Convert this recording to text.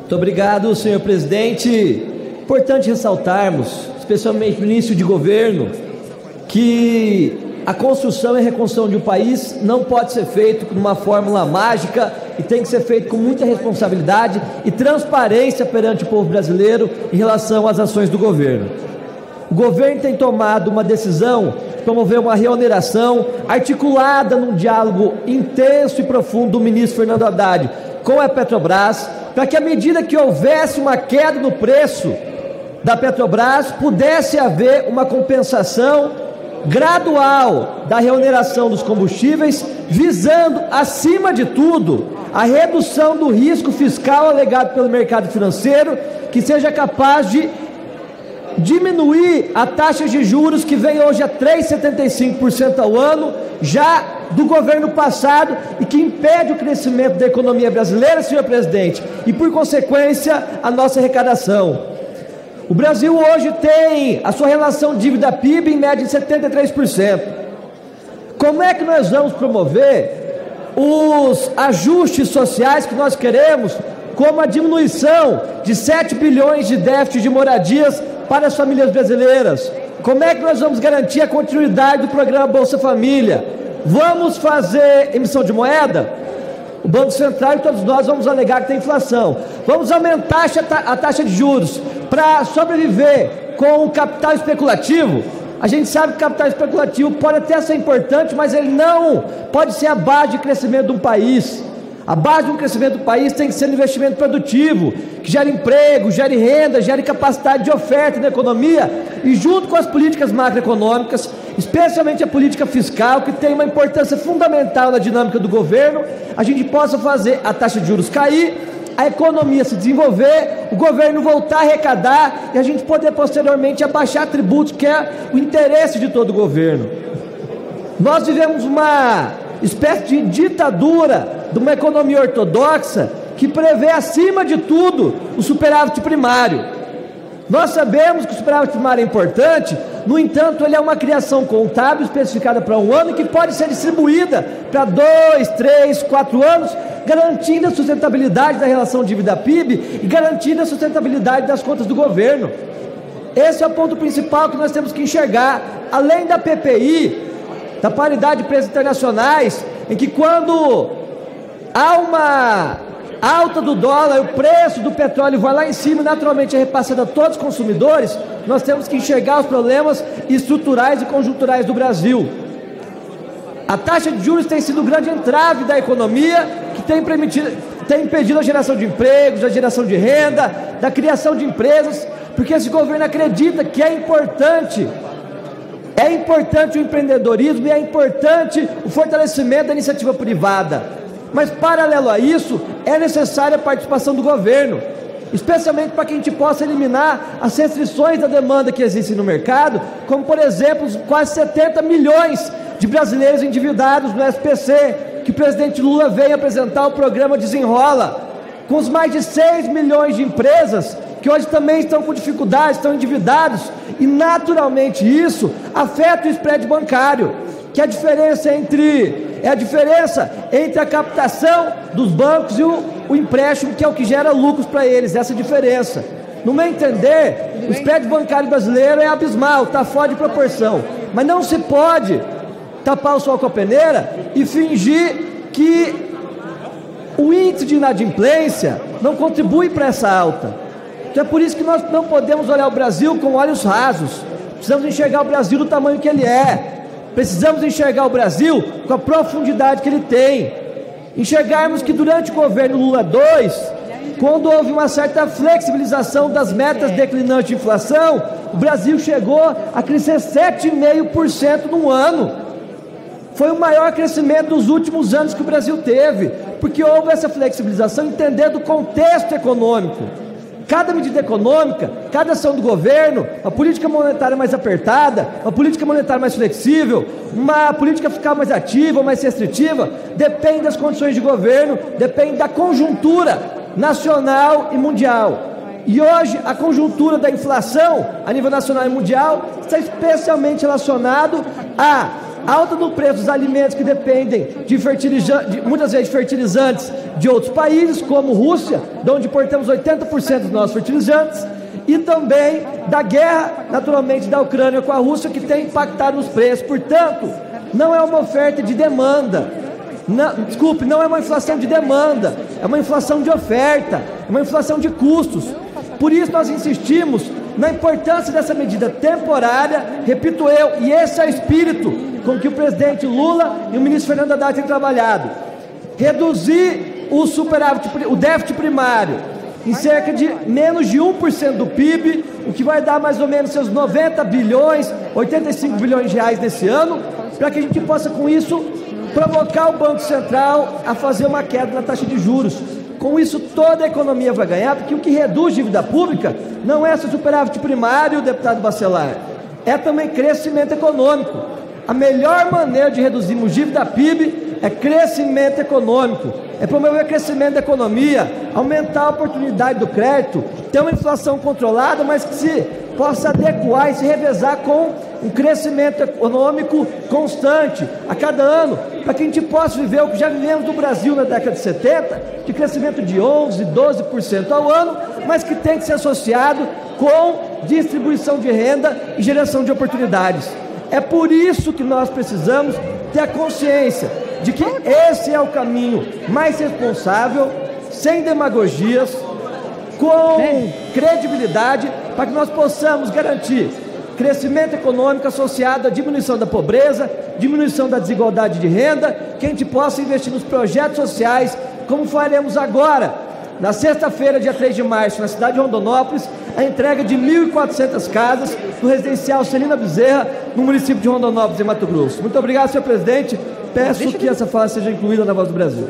Muito obrigado, senhor presidente. Importante ressaltarmos, especialmente no início de governo, que a construção e a reconstrução de um país não pode ser feito com uma fórmula mágica e tem que ser feito com muita responsabilidade e transparência perante o povo brasileiro em relação às ações do governo. O governo tem tomado uma decisão de promover uma reoneração articulada num diálogo intenso e profundo do ministro Fernando Haddad com a Petrobras, para que à medida que houvesse uma queda no preço da Petrobras, pudesse haver uma compensação gradual da reoneração dos combustíveis, visando, acima de tudo, a redução do risco fiscal alegado pelo mercado financeiro, que seja capaz de diminuir a taxa de juros que vem hoje a 3,75% ao ano, já do governo passado, e que impede o crescimento da economia brasileira, senhor presidente, e por consequência a nossa arrecadação. O Brasil hoje tem a sua relação dívida-PIB em média de 73%. Como é que nós vamos promover os ajustes sociais que nós queremos, como a diminuição de 7 bilhões de déficit de moradias para as famílias brasileiras? Como é que nós vamos garantir a continuidade do programa Bolsa Família? Vamos fazer emissão de moeda? O Banco Central e todos nós vamos alegar que tem inflação. Vamos aumentar a taxa de juros para sobreviver com o capital especulativo? A gente sabe que o capital especulativo pode até ser importante, mas ele não pode ser a base de crescimento de um país. A base de um crescimento do país tem que ser um investimento produtivo, que gere emprego, gere renda, gere capacidade de oferta na economia, e junto com as políticas macroeconômicas, especialmente a política fiscal, que tem uma importância fundamental na dinâmica do governo, a gente possa fazer a taxa de juros cair, a economia se desenvolver, o governo voltar a arrecadar e a gente poder posteriormente abaixar tributos, que é o interesse de todo o governo. Nós vivemos uma espécie de ditadura de uma economia ortodoxa que prevê, acima de tudo, o superávit primário. Nós sabemos que o superávit primário é importante, no entanto, ele é uma criação contábil especificada para um ano e que pode ser distribuída para 2, 3, 4 anos, garantindo a sustentabilidade da relação dívida-PIB e garantindo a sustentabilidade das contas do governo. Esse é o ponto principal que nós temos que enxergar, além da PPI, da paridade de preços internacionais, em que quando há uma alta do dólar, o preço do petróleo vai lá em cima e naturalmente é repassado a todos os consumidores, nós temos que enxergar os problemas estruturais e conjunturais do Brasil. A taxa de juros tem sido o grande entrave da economia, que tem impedido a geração de empregos, a geração de renda, da criação de empresas, porque esse governo acredita que é importante o empreendedorismo e é importante o fortalecimento da iniciativa privada. Mas, paralelo a isso, é necessária a participação do governo, especialmente para que a gente possa eliminar as restrições da demanda que existem no mercado, como, por exemplo, os quase 70 milhões de brasileiros endividados no SPC, que o presidente Lula veio apresentar o programa Desenrola, com os mais de 6 milhões de empresas que hoje também estão com dificuldades, estão endividados, e naturalmente isso afeta o spread bancário, que é a diferença entre a captação dos bancos e o empréstimo, que é o que gera lucros para eles, essa diferença. No meu entender, o spread bancário brasileiro é abismal, está fora de proporção, mas não se pode tapar o sol com a peneira e fingir que o índice de inadimplência não contribui para essa alta. Então é por isso que nós não podemos olhar o Brasil com olhos rasos, precisamos enxergar o Brasil do tamanho que ele é, precisamos enxergar o Brasil com a profundidade que ele tem, enxergarmos que durante o governo Lula II, quando houve uma certa flexibilização das metas declinantes de inflação, o Brasil chegou a crescer 7,5% no ano. Foi o maior crescimento dos últimos anos que o Brasil teve, porque houve essa flexibilização entendendo o contexto econômico. Cada medida econômica, cada ação do governo, uma política monetária mais apertada, uma política monetária mais flexível, uma política fiscal mais ativa ou mais restritiva, depende das condições de governo, depende da conjuntura nacional e mundial. E hoje a conjuntura da inflação a nível nacional e mundial está especialmente relacionado a alta no preço dos alimentos que dependem de muitas vezes de fertilizantes de outros países, como Rússia, de onde importamos 80% dos nossos fertilizantes, e também da guerra, naturalmente, da Ucrânia com a Rússia, que tem impactado nos preços. Portanto, não é uma oferta de demanda, não é uma inflação de demanda, é uma inflação de oferta, é uma inflação de custos. Por isso nós insistimos na importância dessa medida temporária, repito eu, e esse é o espírito com que o presidente Lula e o ministro Fernando Haddad têm trabalhado: reduzir o superávit, o déficit primário em cerca de menos de 1% do PIB, o que vai dar mais ou menos seus 90 bilhões, 85 bilhões de reais nesse ano, para que a gente possa com isso provocar o Banco Central a fazer uma queda na taxa de juros. Com isso toda a economia vai ganhar, porque o que reduz dívida pública não é só superávit primário, deputado Bacelar, é também crescimento econômico. A melhor maneira de reduzirmos dívida PIB é crescimento econômico, é promover o crescimento da economia, aumentar a oportunidade do crédito, ter uma inflação controlada, mas que se possa adequar e se revezar com um crescimento econômico constante a cada ano, para que a gente possa viver o que já vivemos no Brasil na década de 70, de crescimento de 11%, 12% ao ano, mas que tem que ser associado com distribuição de renda e geração de oportunidades. É por isso que nós precisamos ter a consciência de que esse é o caminho mais responsável, sem demagogias, com credibilidade, para que nós possamos garantir crescimento econômico associado à diminuição da pobreza, diminuição da desigualdade de renda, que a gente possa investir nos projetos sociais, como faremos agora, na sexta-feira, dia 3 de março, na cidade de Rondonópolis, a entrega de 1.400 casas no residencial Celina Bezerra, no município de Rondonópolis, em Mato Grosso. Muito obrigado, senhor presidente. Peço que essa fala seja incluída na Voz do Brasil.